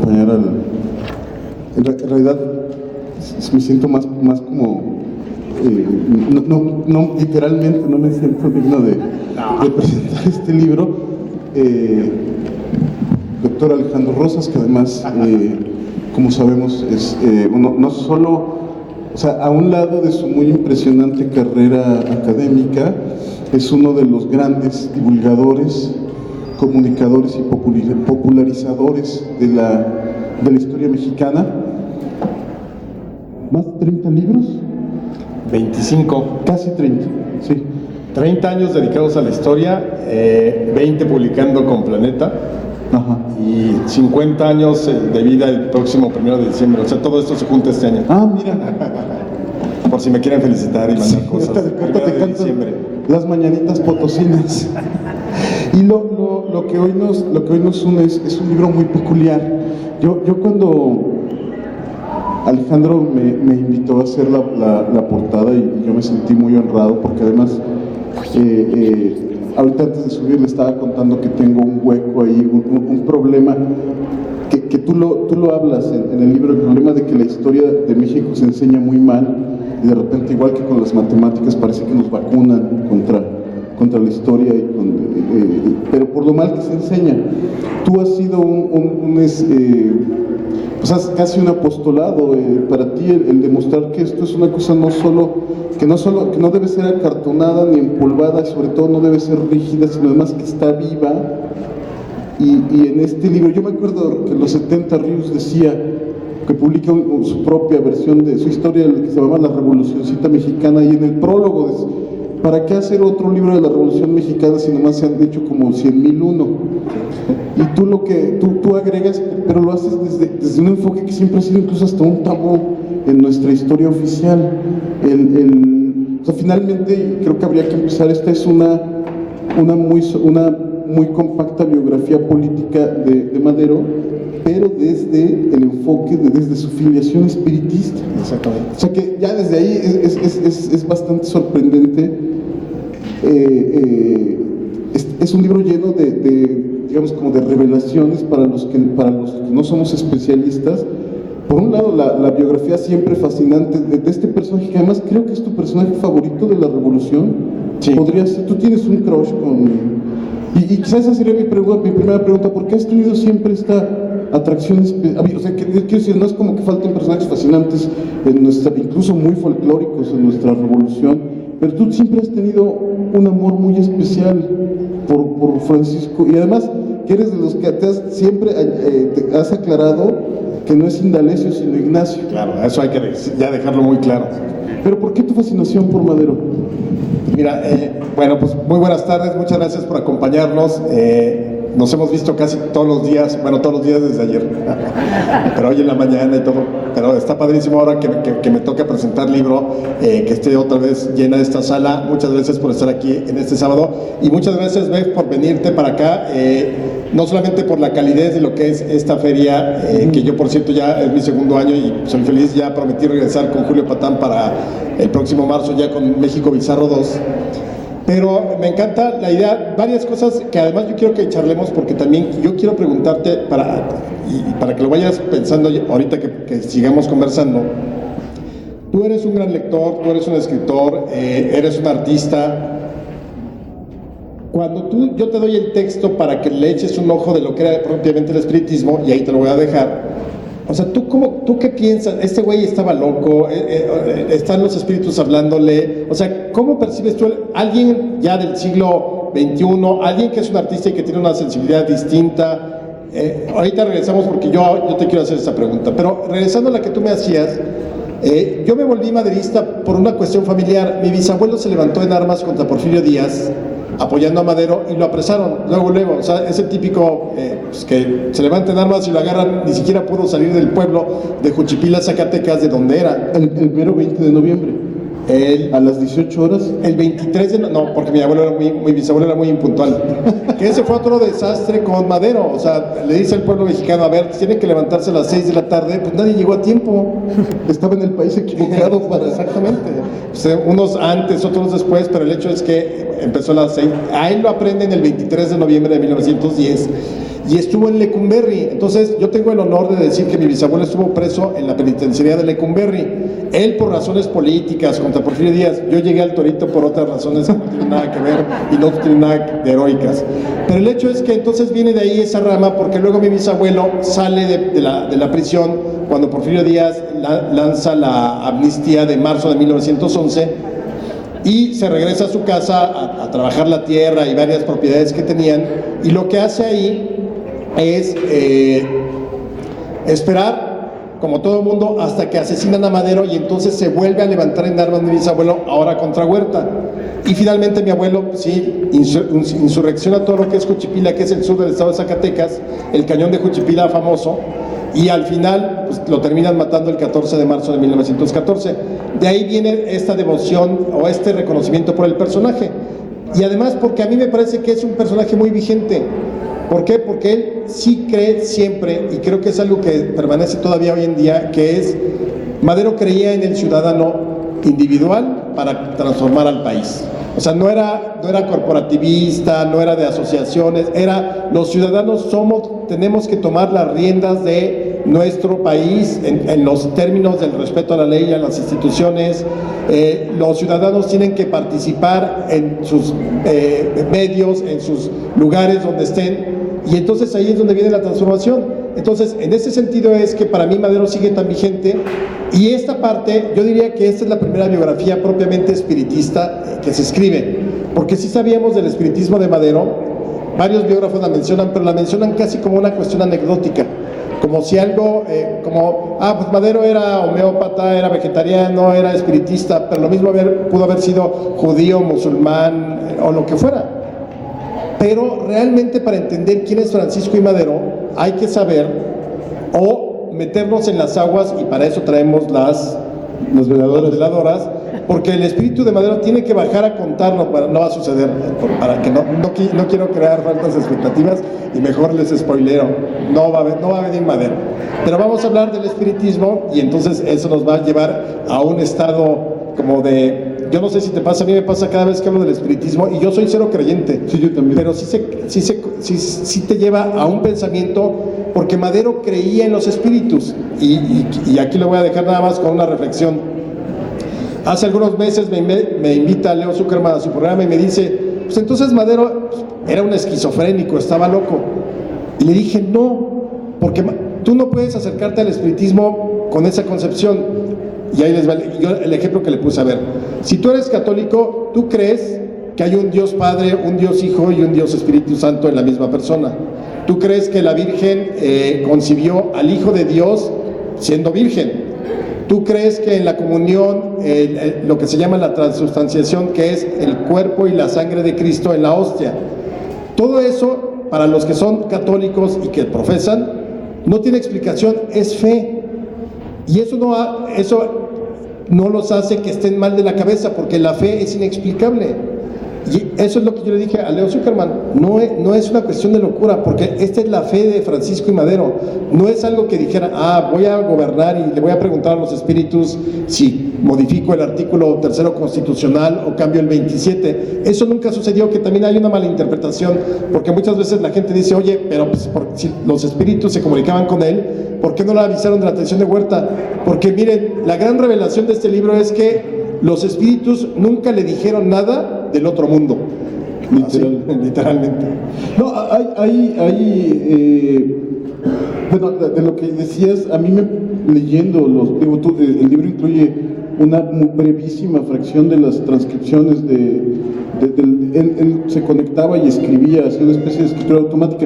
acompañar en realidad me siento más como no literalmente no me siento digno de presentar este libro. Doctor Alejandro Rosas, que además como sabemos es no solo, o sea, a un lado de su muy impresionante carrera académica, es uno de los grandes divulgadores, comunicadores y popularizadores de la historia mexicana. ¿Más de 30 libros? 25. Casi 30, sí. 30 años dedicados a la historia, 20 publicando con Planeta. Ajá. Y 50 años de vida el próximo 1 de diciembre. O sea, todo esto se junta este año. Ah, mira. Por si me quieren felicitar y mandar cosas. Ahorita te canto las mañanitas potosinas. Y lo que hoy nos une es un libro muy peculiar. Yo cuando Alejandro me invitó a hacer la portada y yo me sentí muy honrado porque además ahorita antes de subir le estaba contando que tengo un hueco ahí, un problema que tú lo hablas en el libro, el problema de que la historia de México se enseña muy mal y de repente, igual que con las matemáticas, parece que nos vacunan contra la historia pero por lo mal que se enseña. Tú has sido pues casi un apostolado para ti el demostrar que esto es una cosa que no debe ser acartonada ni empolvada, y sobre todo no debe ser rígida, sino además que está viva. Y en este libro, yo me acuerdo que en los 70 Ríos decía que publica su propia versión de su historia, que se llama La Revolucioncita Mexicana, y en el prólogo dice: ¿para qué hacer otro libro de la Revolución Mexicana si nomás se han hecho como 100,001? Y tú agregas, pero lo haces desde un enfoque que siempre ha sido incluso hasta un tabú en nuestra historia oficial. O sea, finalmente creo que habría que empezar. Esta es una muy compacta biografía política de Madero, pero desde el enfoque, desde su filiación espiritista. Exactamente. O sea que ya desde ahí es bastante sorprendente. Es un libro lleno digamos, como de revelaciones para los que no somos especialistas. Por un lado, la biografía siempre fascinante de este personaje, que además creo que es tu personaje favorito de la Revolución. Sí. Podría ser, tú tienes un crush con... Y quizás esa sería mi primera pregunta: ¿por qué has tenido siempre esta atracción? O sea, quiero decir, no es como que falten personajes fascinantes incluso muy folclóricos en nuestra Revolución, pero tú siempre has tenido un amor muy especial por Francisco, y además que eres de los que siempre te has aclarado que no es Indalecio sino Ignacio. Claro, eso hay que ya dejarlo muy claro. Pero ¿por qué tu fascinación por Madero? Mira, bueno, pues muy buenas tardes, muchas gracias por acompañarnos. Nos hemos visto casi todos los días desde ayer, pero hoy en la mañana y todo. Pero está padrísimo ahora que me toca presentar libro, que esté otra vez llena esta sala. Muchas gracias por estar aquí en este sábado, y muchas gracias, Bev, por venirte para acá, no solamente por la calidez de lo que es esta feria, que yo, por cierto, ya es mi segundo año y soy feliz. Ya prometí regresar con Julio Patán para el próximo marzo, ya con México Bizarro 2. Pero me encanta la idea, varias cosas que además yo quiero que charlemos, porque también yo quiero preguntarte, para que lo vayas pensando ahorita que sigamos conversando. Tú eres un gran lector, tú eres un escritor, eres un artista. Cuando yo te doy el texto para que le eches un ojo de lo que era propiamente el espiritismo, y ahí te lo voy a dejar. O sea, ¿tú qué piensas? Este güey estaba loco, están los espíritus hablándole. O sea, ¿cómo percibes tú alguien ya del siglo XXI, alguien que es un artista y que tiene una sensibilidad distinta? Ahorita regresamos, porque yo te quiero hacer esa pregunta. Pero regresando a la que tú me hacías, yo me volví maderista por una cuestión familiar. Mi bisabuelo se levantó en armas contra Porfirio Díaz, apoyando a Madero, y lo apresaron luego. O sea, ese típico pues que se levanta en armas y lo agarran. Ni siquiera pudo salir del pueblo de Juchipila, Zacatecas, de donde era. El mero 20 de noviembre. A las 18 horas. El 23 de... No, porque mi bisabuelo era muy impuntual. Que ese fue otro desastre con Madero. O sea, le dice al pueblo mexicano: a ver, tiene que levantarse a las 6 de la tarde. Pues nadie llegó a tiempo. Estaba en el país equivocado para... Exactamente. O sea, unos antes, otros después, pero el hecho es que empezó a las 6. A él lo aprenden el 23 de noviembre de 1910. y estuvo en Lecumberri. Entonces yo tengo el honor de decir que mi bisabuelo estuvo preso en la penitenciaría de Lecumberri, él por razones políticas contra Porfirio Díaz, yo llegué al Torito por otras razones que no tienen nada que ver y no tienen nada de heroicas. Pero el hecho es que entonces viene de ahí esa rama, porque luego mi bisabuelo sale de la prisión cuando Porfirio Díaz lanza la amnistía de marzo de 1911 y se regresa a su casa a trabajar la tierra y varias propiedades que tenían, y lo que hace ahí es esperar, como todo el mundo, hasta que asesinan a Madero, y entonces se vuelve a levantar en armas mi bisabuelo, ahora contra Huerta. Y finalmente mi abuelo, sí, insurrecciona todo lo que es Juchipila, que es el sur del estado de Zacatecas, el cañón de Juchipila famoso, y al final pues, lo terminan matando el 14 de marzo de 1914. De ahí viene esta devoción o este reconocimiento por el personaje. Y además porque a mí me parece que es un personaje muy vigente. ¿Por qué? Porque él sí cree siempre, y creo que es algo que permanece todavía hoy en día, que es, Madero creía en el ciudadano individual para transformar al país. O sea, no era corporativista, no era de asociaciones, era los ciudadanos tenemos que tomar las riendas de nuestro país en los términos del respeto a la ley y a las instituciones. Los ciudadanos tienen que participar en sus medios, en sus lugares donde estén, y entonces ahí es donde viene la transformación. Entonces, en ese sentido es que para mí Madero sigue tan vigente, y esta parte, yo diría que esta es la primera biografía propiamente espiritista que se escribe, porque sí sabíamos del espiritismo de Madero, varios biógrafos la mencionan, pero la mencionan casi como una cuestión anecdótica, como si algo, pues Madero era homeópata, era vegetariano, era espiritista, pero lo mismo pudo haber sido judío, musulmán o lo que fuera. Pero realmente para entender quién es Francisco I. Madero hay que saber o meternos en las aguas, y para eso traemos las veladoras, porque el espíritu de Madero tiene que bajar a contarnos, no va a suceder, para que no quiero crear faltas expectativas y mejor les spoileo, no va a venir Madero. Pero vamos a hablar del espiritismo, y entonces eso nos va a llevar a un estado como de... Yo no sé si te pasa, a mí me pasa cada vez que hablo del espiritismo, y yo soy cero creyente. Sí, yo también. Pero sí te lleva a un pensamiento, porque Madero creía en los espíritus, y aquí lo voy a dejar nada más con una reflexión. Hace algunos meses me invita Leo Zuckerman a su programa y me dice, pues entonces Madero era un esquizofrénico, estaba loco. Y le dije, no, porque tú no puedes acercarte al espiritismo con esa concepción. Y ahí les va el ejemplo que le puse. A ver, si tú eres católico, tú crees que hay un Dios Padre, un Dios Hijo y un Dios Espíritu Santo en la misma persona. Tú crees que la Virgen concibió al Hijo de Dios siendo virgen. Tú crees que en la comunión, lo que se llama la transubstanciación, que es el cuerpo y la sangre de Cristo en la hostia. Todo eso, para los que son católicos y que profesan, no tiene explicación, es fe. Y eso no los hace que estén mal de la cabeza, porque la fe es inexplicable. Y eso es lo que yo le dije a Leo Zuckerman, no es una cuestión de locura, porque esta es la fe de Francisco I. Madero. No es algo que dijera, voy a gobernar y le voy a preguntar a los espíritus si modifico el artículo 3º constitucional o cambio el 27. Eso nunca sucedió, que también hay una mala interpretación, porque muchas veces la gente dice, oye, pero pues, si los espíritus se comunicaban con él, ¿por qué no le avisaron de la traición de Huerta? Porque miren, la gran revelación de este libro es que los espíritus nunca le dijeron nada del otro mundo. Literalmente. No, bueno, de lo que decías, a mí leyendo el libro incluye una brevísima fracción de las transcripciones él se conectaba y escribía, hacía una especie de escritura automática,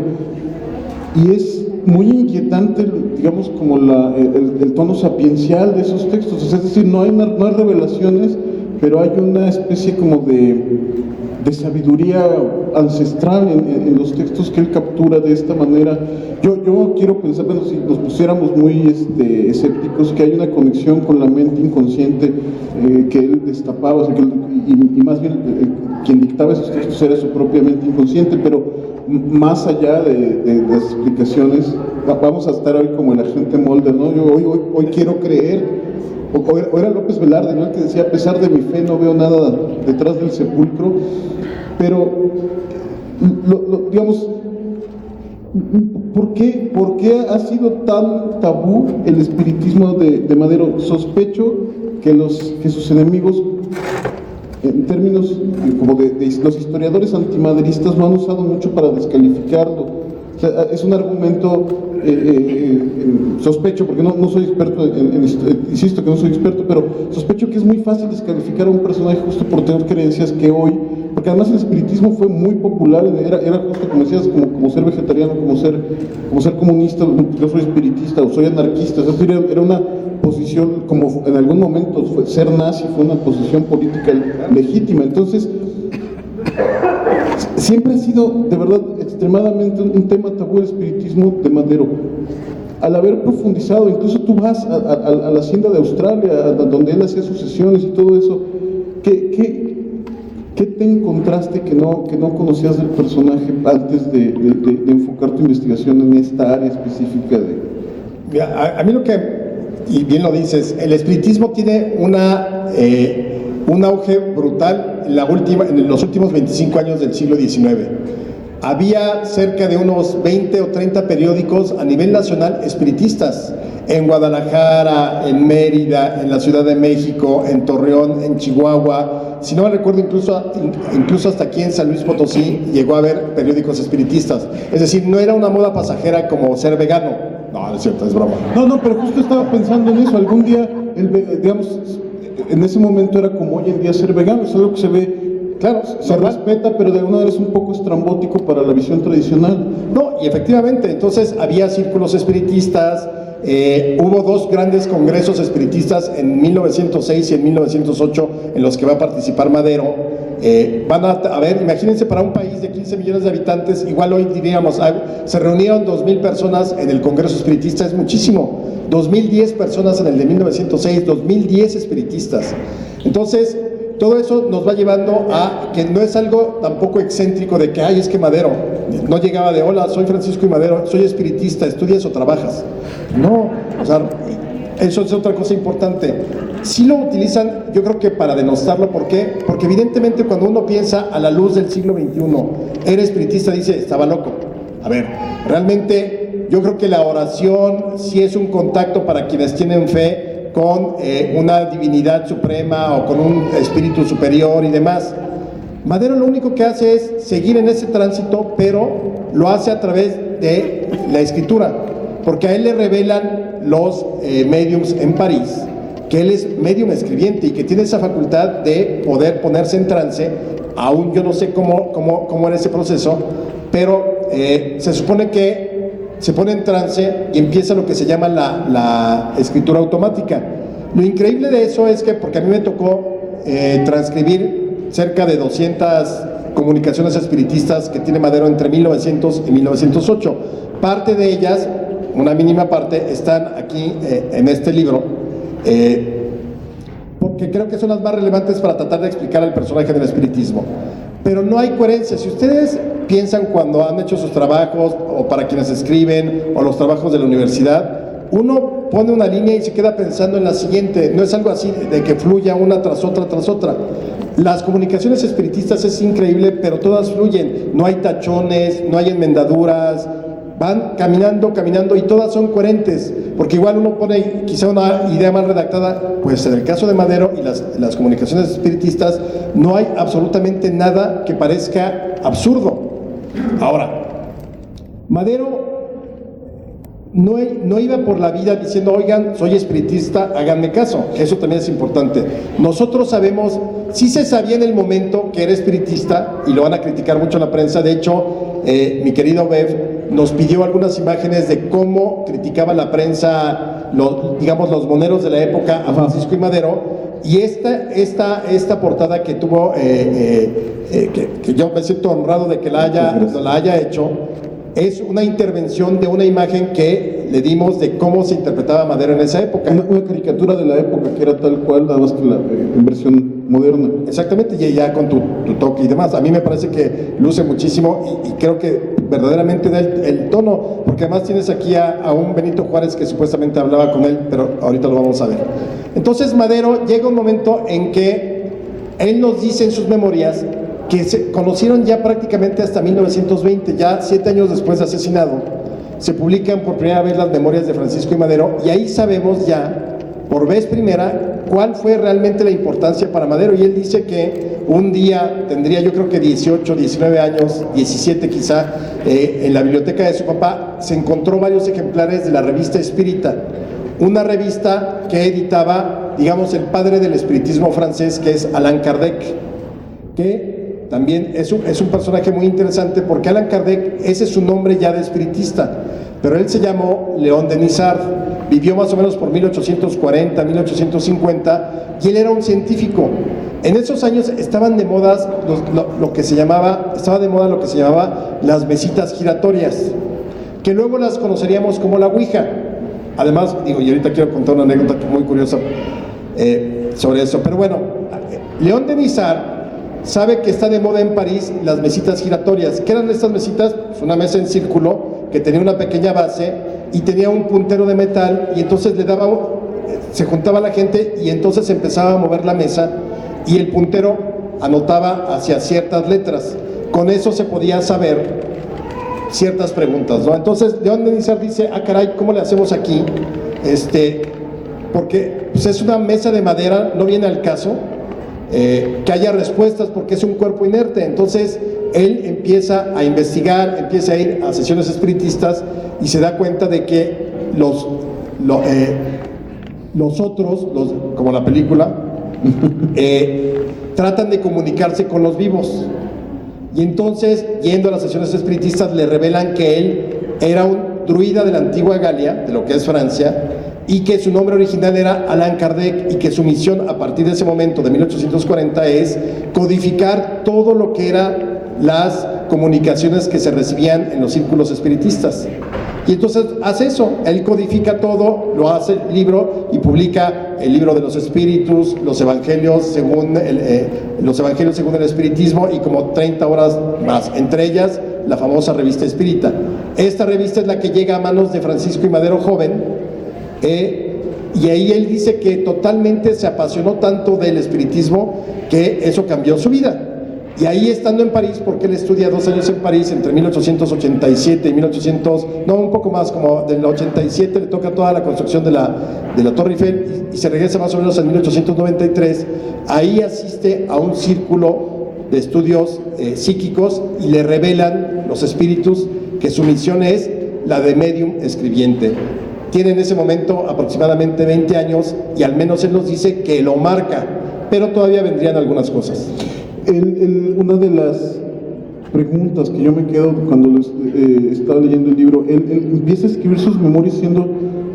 y es muy inquietante, digamos, como el tono sapiencial de esos textos. O sea, es decir, no hay revelaciones, pero hay una especie como de sabiduría ancestral en los textos que él captura de esta manera. Yo quiero pensar, bueno, si nos pusiéramos muy escépticos, que hay una conexión con la mente inconsciente que él destapaba, o sea, y más bien quien dictaba esos textos era su propia mente inconsciente, pero más allá de las explicaciones, vamos a estar hoy como el agente Mulder, ¿no? Yo hoy quiero creer, o era López Velarde, ¿no? El que decía, a pesar de mi fe no veo nada detrás del sepulcro, pero digamos, ¿Por qué ha sido tan tabú el espiritismo de Madero? Sospecho que sus enemigos, en términos como de los historiadores antimaderistas, lo han usado mucho para descalificarlo. O sea, es un argumento, sospecho, porque no soy experto insisto que no soy experto, pero sospecho que es muy fácil descalificar a un personaje justo por tener creencias que hoy, porque además el espiritismo fue muy popular, era justo como decías, como ser vegetariano, como ser comunista. Yo soy espiritista o soy anarquista, es decir, era una posición, como en algún momento ser nazi fue una posición política legítima. Entonces, siempre ha sido de verdad extremadamente un tema tabú el espiritismo de Madero. Al haber profundizado, incluso tú vas a la hacienda de Australia, donde él hacía sus sesiones y todo eso, ¿qué te encontraste que no conocías del personaje antes de enfocar tu investigación en esta área específica de...? Mira, a mí lo que, y bien lo dices, el espiritismo tiene un auge brutal en los últimos 25 años del siglo XIX. Había cerca de unos 20 o 30 periódicos a nivel nacional espiritistas, en Guadalajara, en Mérida, en la Ciudad de México, en Torreón, en Chihuahua. Si no me recuerdo, incluso hasta aquí en San Luis Potosí llegó a haber periódicos espiritistas. Es decir, no era una moda pasajera como ser vegano. No es cierto, es broma. No, pero justo estaba pensando en eso. Algún día, digamos, en ese momento era como hoy en día ser vegano. Es algo que se ve, claro, se respeta, pero de alguna manera es un poco estrambótico para la visión tradicional. No, y efectivamente, entonces había círculos espiritistas. Hubo dos grandes congresos espiritistas en 1906 y en 1908 en los que va a participar Madero. Van a ver, imagínense, para un país de 15 millones de habitantes, igual hoy diríamos, se reunieron 2,000 personas en el congreso espiritista, es muchísimo. 2,010 personas en el de 1906, 2,010 espiritistas. Entonces, todo eso nos va llevando a que no es algo tampoco excéntrico de que, es que Madero no llegaba de, hola, soy Francisco y Madero, soy espiritista, ¿estudias o trabajas? No, o sea, eso es otra cosa importante. Sí lo utilizan, yo creo que para denostarlo. ¿Por qué? Porque evidentemente cuando uno piensa a la luz del siglo XXI, era espiritista, dice, estaba loco. A ver, realmente yo creo que la oración sí es un contacto para quienes tienen fe con una divinidad suprema o con un espíritu superior y demás. Madero lo único que hace es seguir en ese tránsito, pero lo hace a través de la escritura, porque a él le revelan los médiums en París que él es médium escribiente y que tiene esa facultad de poder ponerse en trance. Aún yo no sé cómo era ese proceso, pero se supone que se pone en trance y empieza lo que se llama la escritura automática. Lo increíble de eso es que, porque a mí me tocó transcribir cerca de 200 comunicaciones espiritistas que tiene Madero entre 1900 y 1908. Parte de ellas, una mínima parte, están aquí en este libro, porque creo que son las más relevantes para tratar de explicar el personaje del espiritismo. Pero no hay coherencia. Si ustedes piensan cuando han hecho sus trabajos, o para quienes escriben, o los trabajos de la universidad, uno pone una línea y se queda pensando en la siguiente. No es algo así de que fluya una tras otra tras otra. Las comunicaciones espiritistas es increíble, pero todas fluyen. No hay tachones, no hay enmendaduras, van caminando y todas son coherentes, porque igual uno pone quizá una idea mal redactada. Pues en el caso de Madero y las comunicaciones espiritistas no hay absolutamente nada que parezca absurdo. Ahora, Madero no iba por la vida diciendo, oigan, soy espiritista, háganme caso. Eso también es importante. Nosotros sabemos, sí se sabía en el momento que era espiritista, y lo van a criticar mucho la prensa. De hecho, mi querido Bev nos pidió algunas imágenes de cómo criticaba la prensa, los moneros de la época a Francisco y Madero. Y esta portada que tuvo, que yo me siento honrado de que la haya hecho, es una intervención de una imagen que le dimos de cómo se interpretaba Madero en esa época. Una caricatura de la época que era tal cual, nada más que en versión moderna. Exactamente, y ya con tu toque y demás. A mí me parece que luce muchísimo, y creo que verdaderamente da el tono, porque además tienes aquí a un Benito Juárez que supuestamente hablaba con él, pero ahorita lo vamos a ver. Entonces Madero llega un momento en que él nos dice en sus memorias que se conocieron ya prácticamente hasta 1920, ya 7 años después de asesinado, se publican por primera vez las memorias de Francisco I. Madero, y ahí sabemos ya, por vez primera, cuál fue realmente la importancia para Madero. Y él dice que un día, tendría yo creo que 18, 19 años, 17 quizá, en la biblioteca de su papá, se encontró varios ejemplares de la revista Espírita, una revista que editaba, digamos, el padre del espiritismo francés, que es Allan Kardec, que también es un personaje muy interesante, porque Allan Kardec, ese es su nombre ya de espiritista, pero él se llamó León Denis Sard, vivió más o menos por 1840, 1850, y él era un científico. En esos años estaban de moda lo que se llamaba las mesitas giratorias, que luego las conoceríamos como la Ouija. Además, y ahorita quiero contar una anécdota muy curiosa sobre eso, pero bueno, León Denis Sard sabe que está de moda en París las mesitas giratorias. ¿Qué eran estas mesitas? Pues una mesa en círculo que tenía una pequeña base y tenía un puntero de metal, y entonces se juntaba la gente y entonces empezaba a mover la mesa y el puntero anotaba hacia ciertas letras. Con eso se podía saber ciertas preguntas, ¿no? Entonces León Denis Sard dice, caray, ¿cómo le hacemos aquí? Porque pues es una mesa de madera, no viene al caso que haya respuestas porque es un cuerpo inerte. Entonces él empieza a investigar, empieza a ir a sesiones espiritistas y se da cuenta de que los otros, como la película, tratan de comunicarse con los vivos. Y entonces, yendo a las sesiones espiritistas, le revelan que él era un druida de la antigua Galia, de lo que es Francia, y que su nombre original era Allan Kardec, y que su misión a partir de ese momento, de 1840, es codificar todo lo que eran las comunicaciones que se recibían en los círculos espiritistas. Y entonces hace eso, él codifica todo, lo hace el libro y publica el libro de los espíritus, los evangelios según el espiritismo, y como 30 obras más, entre ellas la famosa revista Espírita. Esta revista es la que llega a manos de Francisco I. Madero joven, y ahí él dice que totalmente se apasionó tanto del espiritismo que eso cambió su vida. Y ahí, estando en París, porque él estudia 2 años en París, entre 1887 y un poco más, como del 87 le toca toda la construcción de la Torre Eiffel, y se regresa más o menos en 1893, ahí asiste a un círculo de estudios psíquicos, y le revelan los espíritus que su misión es la de medium escribiente. Tiene en ese momento aproximadamente 20 años, y al menos él nos dice que lo marca, pero todavía vendrían algunas cosas. Una de las preguntas que yo me quedo cuando estaba leyendo el libro, él empieza a escribir sus memorias siendo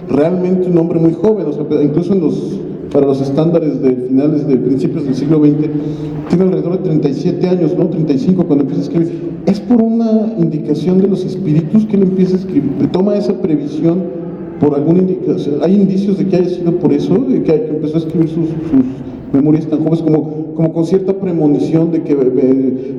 realmente un hombre muy joven, o sea, incluso para los estándares de principios del siglo XX, tiene alrededor de 37 años, ¿no? 35 cuando empieza a escribir. ¿Es por una indicación de los espíritus que él empieza a escribir? ¿Toma esa previsión por alguna indicación? ¿Hay indicios de que haya sido por eso, de que empezó a escribir sus memorias tan jóvenes, como con cierta premonición de que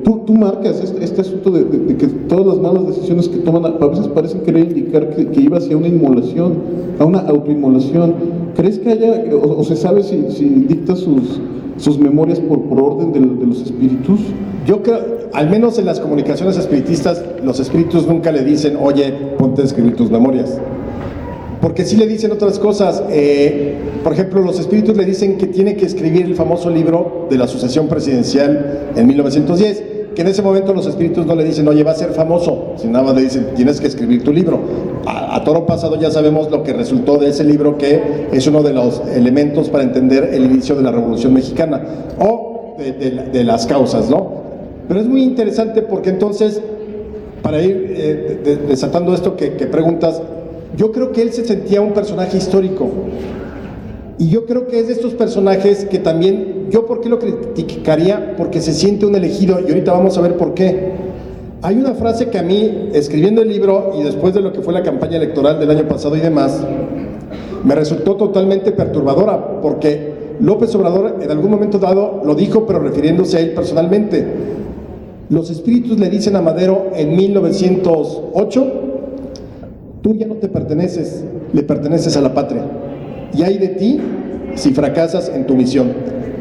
tú marcas este asunto de que todas las malas decisiones que toman a veces parecen querer indicar que iba hacia una inmolación, a una autoinmolación? ¿Crees que haya, o se sabe si dicta sus memorias por orden de los espíritus? Yo creo, al menos en las comunicaciones espiritistas, los espíritus nunca le dicen, oye, ponte a escribir tus memorias. Porque sí le dicen otras cosas. Por ejemplo, los espíritus le dicen que tiene que escribir el famoso libro de la sucesión presidencial en 1910, que en ese momento los espíritus no le dicen, oye, va a ser famoso, sino nada más le dicen, tienes que escribir tu libro. A toro pasado ya sabemos lo que resultó de ese libro, que es uno de los elementos para entender el inicio de la Revolución Mexicana, o de las causas, ¿no? Pero es muy interesante porque entonces, para ir desatando esto que preguntas, yo creo que él se sentía un personaje histórico, y yo creo que es de estos personajes que también, ¿yo por qué lo criticaría? Porque se siente un elegido, y ahorita vamos a ver por qué. Hay una frase que a mí, escribiendo el libro y después de lo que fue la campaña electoral del año pasado y demás, me resultó totalmente perturbadora, porque López Obrador en algún momento dado lo dijo, pero refiriéndose a él personalmente. Los espíritus le dicen a Madero en 1908, tú ya no te perteneces, le perteneces a la patria, y hay de ti si fracasas en tu misión.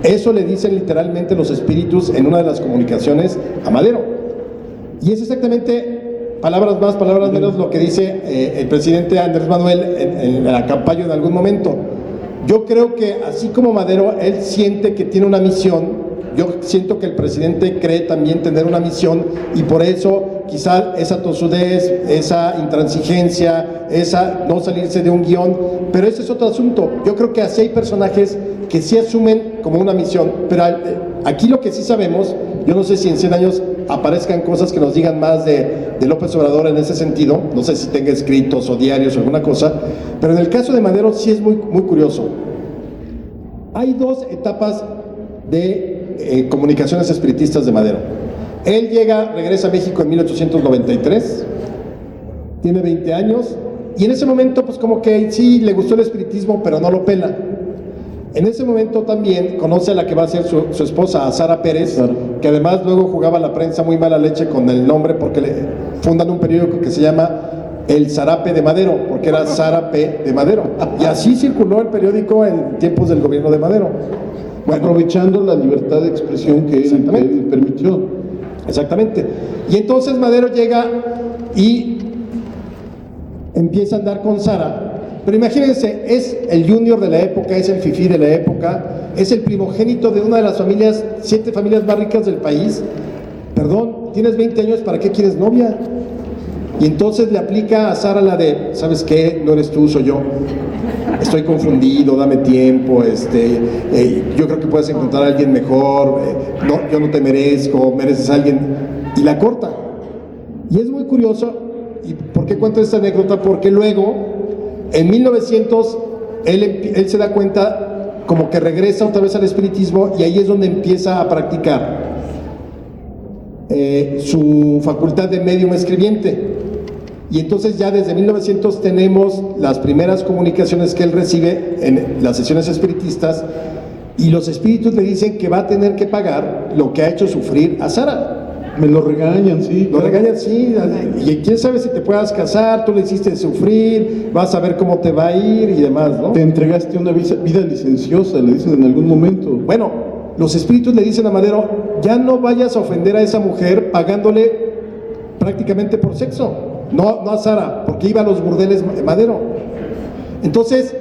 Eso le dicen literalmente los espíritus en una de las comunicaciones a Madero. Y es exactamente, palabras más, palabras menos, lo que dice el presidente Andrés Manuel en la campaña en algún momento. Yo creo que así como Madero, él siente que tiene una misión. Yo siento que el presidente cree también tener una misión y por eso quizá esa tosudez, esa intransigencia, esa no salirse de un guión, pero ese es otro asunto. Yo creo que así hay personajes que sí asumen como una misión, pero aquí lo que sí sabemos, yo no sé si en 100 años aparezcan cosas que nos digan más de López Obrador en ese sentido, no sé si tenga escritos o diarios o alguna cosa, pero en el caso de Madero sí es muy, muy curioso. Hay dos etapas de comunicaciones espiritistas de Madero. Él regresa a México en 1893, tiene 20 años, y en ese momento pues como que sí le gustó el espiritismo, pero no lo pela. En ese momento también conoce a la que va a ser su esposa, a Sara Pérez, claro, que además luego jugaba la prensa muy mala leche con el nombre porque le fundan un periódico que se llama El Zarape de Madero, porque era Sara P. de Madero. Y así circuló el periódico en tiempos del gobierno de Madero. Bueno, aprovechando la libertad de expresión que él permitió. Exactamente. Y entonces Madero llega y empieza a andar con Sara. Pero imagínense, es el junior de la época, es el fifí de la época, es el primogénito de una de las familias, 7 familias más ricas del país. Perdón, tienes 20 años, ¿para qué quieres novia? Y entonces le aplica a Sara la de, ¿sabes qué? No eres tú, soy yo. Estoy confundido, dame tiempo, yo creo que puedes encontrar a alguien mejor, no, yo no te merezco, mereces a alguien. Y la corta. Y es muy curioso. ¿Y por qué cuento esta anécdota? Porque luego, en 1900, él se da cuenta como que regresa otra vez al espiritismo y ahí es donde empieza a practicar su facultad de médium escribiente. Y entonces ya desde 1900 tenemos las primeras comunicaciones que él recibe en las sesiones espiritistas y los espíritus le dicen que va a tener que pagar lo que ha hecho sufrir a Sara. Me lo regañan, sí. Lo regañan, sí. Y quién sabe si te puedas casar, tú le hiciste sufrir, vas a ver cómo te va a ir y demás, ¿no? Te entregaste una vida licenciosa, le dicen en algún momento. Bueno, los espíritus le dicen a Madero, ya no vayas a ofender a esa mujer pagándole prácticamente por sexo. No a Sara, porque iba a los burdeles de Madero. Entonces,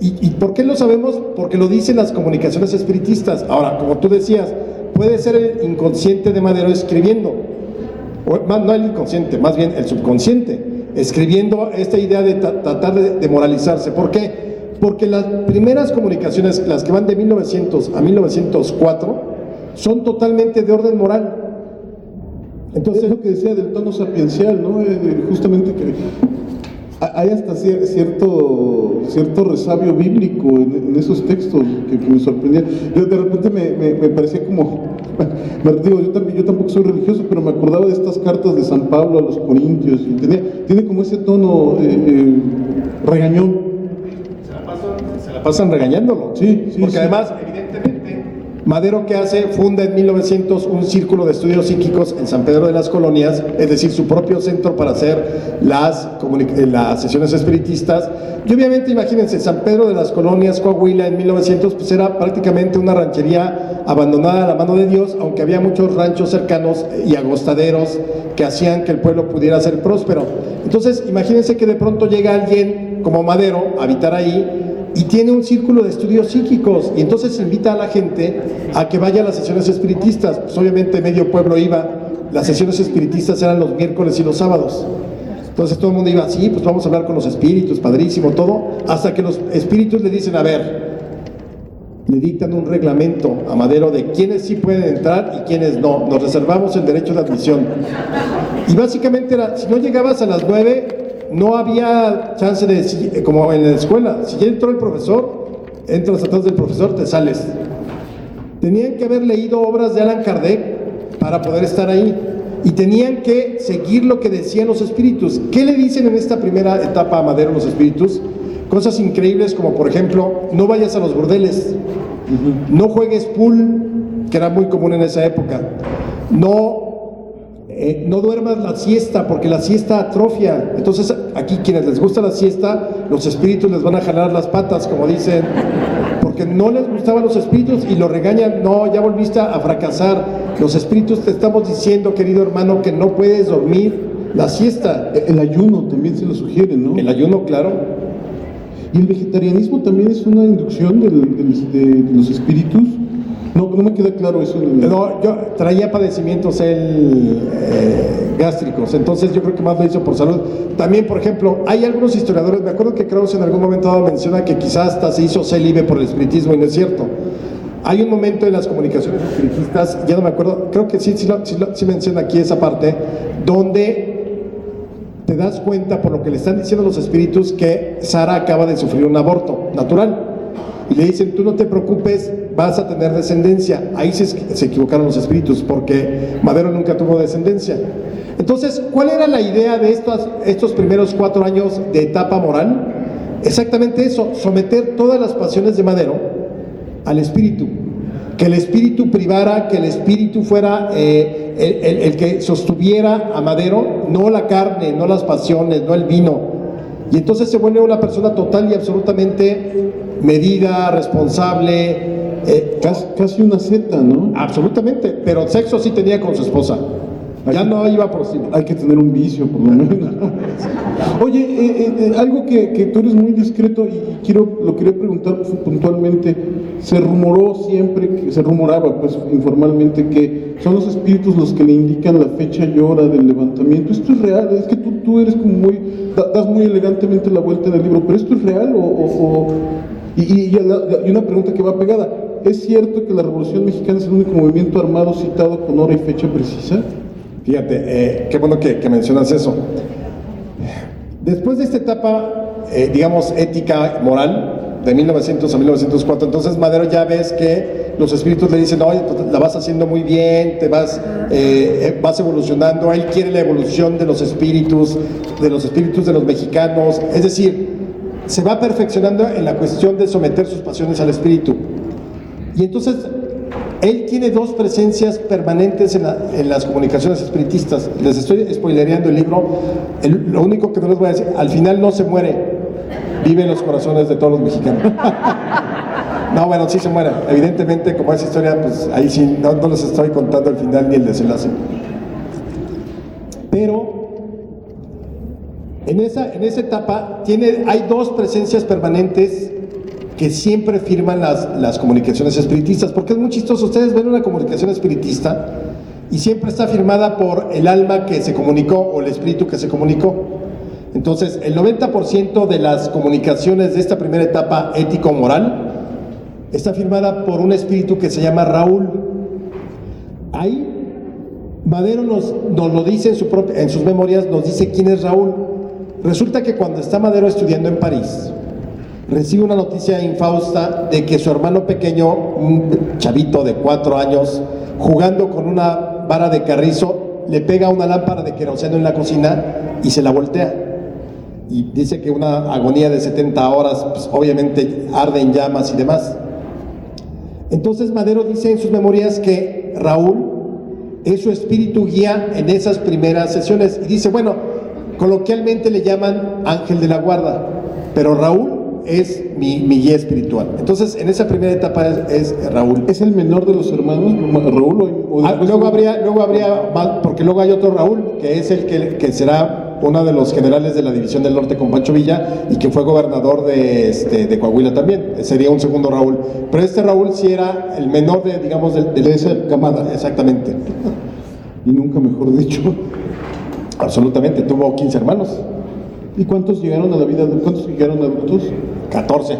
¿y por qué lo sabemos? Porque lo dicen las comunicaciones espiritistas. Ahora, como tú decías, puede ser el inconsciente de Madero escribiendo, no el inconsciente, más bien el subconsciente, escribiendo esta idea de tratar de moralizarse. ¿Por qué? Porque las primeras comunicaciones, las que van de 1900 a 1904, son totalmente de orden moral. Entonces es lo que decía del tono sapiencial, ¿no? Justamente que hay hasta cierto resabio bíblico en esos textos que me sorprendía. Yo de repente me parecía como, yo tampoco soy religioso, pero me acordaba de estas cartas de San Pablo a los Corintios y tiene como ese tono regañón. Se la pasan regañándolo. Sí, porque sí. Además, evidentemente, Madero, ¿qué hace? Funda en 1900 un círculo de estudios psíquicos en San Pedro de las Colonias, es decir, su propio centro para hacer las sesiones espiritistas. Y obviamente, imagínense, San Pedro de las Colonias, Coahuila, en 1900, pues era prácticamente una ranchería abandonada a la mano de Dios, aunque había muchos ranchos cercanos y agostaderos que hacían que el pueblo pudiera ser próspero. Entonces, imagínense que de pronto llega alguien como Madero a habitar ahí, y tiene un círculo de estudios psíquicos y entonces invita a la gente a que vaya a las sesiones espiritistas. Pues obviamente medio pueblo iba, las sesiones espiritistas eran los miércoles y los sábados. Entonces todo el mundo iba, sí, pues vamos a hablar con los espíritus, padrísimo, todo, hasta que los espíritus le dicen, a ver, le dictan un reglamento a Madero de quiénes sí pueden entrar y quiénes no. Nos reservamos el derecho de admisión. Y básicamente era, si no llegabas a las 9, no había chance de, como en la escuela, si ya entró el profesor, entras atrás del profesor, te sales. Tenían que haber leído obras de Allan Kardec para poder estar ahí, y tenían que seguir lo que decían los espíritus. ¿Qué le dicen en esta primera etapa a Madero los espíritus? Cosas increíbles como, por ejemplo, no vayas a los burdeles, no juegues pool, que era muy común en esa época, no duermas la siesta, porque la siesta atrofia. Entonces aquí quienes les gusta la siesta, los espíritus les van a jalar las patas, como dicen, porque no les gustaban los espíritus y lo regañan, no, ya volviste a fracasar, los espíritus te estamos diciendo, querido hermano, que no puedes dormir la siesta. El ayuno también se lo sugiere, ¿no? El ayuno, claro. ¿Y el vegetarianismo también es una inducción de los espíritus? No me queda claro eso. No, yo traía padecimientos gástricos, entonces yo creo que más lo hizo por salud. También, por ejemplo, hay algunos historiadores, me acuerdo que Krauss en algún momento dado menciona que quizás hasta se hizo célibe por el espiritismo, y no es cierto. Hay un momento en las comunicaciones espiritistas, ya no me acuerdo, creo que sí menciona aquí esa parte, donde te das cuenta por lo que le están diciendo los espíritus que Sara acaba de sufrir un aborto natural. Y le dicen, tú no te preocupes, vas a tener descendencia. Ahí se equivocaron los espíritus, porque Madero nunca tuvo descendencia. Entonces, ¿cuál era la idea de estos primeros 4 años de etapa moral? Exactamente eso, someter todas las pasiones de Madero al espíritu. Que el espíritu privara, que el espíritu fuera el que sostuviera a Madero, no la carne, no las pasiones, no el vino. Y entonces se vuelve una persona total y absolutamente medida, responsable. Casi una seta, ¿no? Absolutamente, pero sexo sí tenía con su esposa. Ya no iba por sí. Hay que tener un vicio, por lo menos. Oye, algo que tú eres muy discreto y lo quería preguntar puntualmente. Se rumoraba pues informalmente que son los espíritus los que le indican la fecha y hora del levantamiento. ¿Esto es real? Es que tú eres como das muy elegantemente la vuelta en el libro, pero ¿esto es real y una pregunta que va pegada? ¿Es cierto que la Revolución Mexicana es el único movimiento armado citado con hora y fecha precisa? Fíjate, qué bueno que mencionas eso. Después de esta etapa, digamos, ética, moral, de 1900 a 1904, entonces Madero ya ves que los espíritus le dicen, oye, pues la vas haciendo muy bien, vas evolucionando. Él quiere la evolución de los espíritus de los mexicanos, es decir, se va perfeccionando en la cuestión de someter sus pasiones al espíritu. Y entonces él tiene 2 presencias permanentes en las comunicaciones espiritistas. Les estoy spoilereando el libro. Lo único que no les voy a decir, al final no se muere, vive en los corazones de todos los mexicanos. No, bueno, sí se muere. Evidentemente, como es historia, pues ahí sí, no les estoy contando el final ni el desenlace. Pero en esa etapa hay 2 presencias permanentes que siempre firman las comunicaciones espiritistas, porque es muy chistoso. Ustedes ven una comunicación espiritista y siempre está firmada por el alma que se comunicó o el espíritu que se comunicó. Entonces, el 90% de las comunicaciones de esta primera etapa ético-moral está firmada por un espíritu que se llama Raúl. Ahí, Madero nos lo dice en sus memorias, nos dice quién es Raúl. Resulta que cuando está Madero estudiando en París, recibe una noticia infausta de que su hermano pequeño, un chavito de 4 años, jugando con una vara de carrizo, le pega una lámpara de queroseno en la cocina y se la voltea. Y dice que una agonía de 70 horas, pues obviamente arde en llamas y demás. Entonces Madero dice en sus memorias que Raúl es su espíritu guía en esas primeras sesiones. Y dice, bueno, coloquialmente le llaman ángel de la guarda, pero Raúl es mi guía espiritual. Entonces, en esa primera etapa es Raúl. ¿Es el menor de los hermanos, Raúl? Luego habría, porque luego hay otro Raúl, que es el que será uno de los generales de la División del Norte con Pancho Villa y que fue gobernador de Coahuila también. Sería un segundo Raúl. Pero este Raúl sí era el menor de esa camada. Exactamente. Y nunca mejor dicho. Absolutamente, tuvo 15 hermanos. ¿Y cuántos llegaron a la vida? ¿Cuántos llegaron adultos? 14.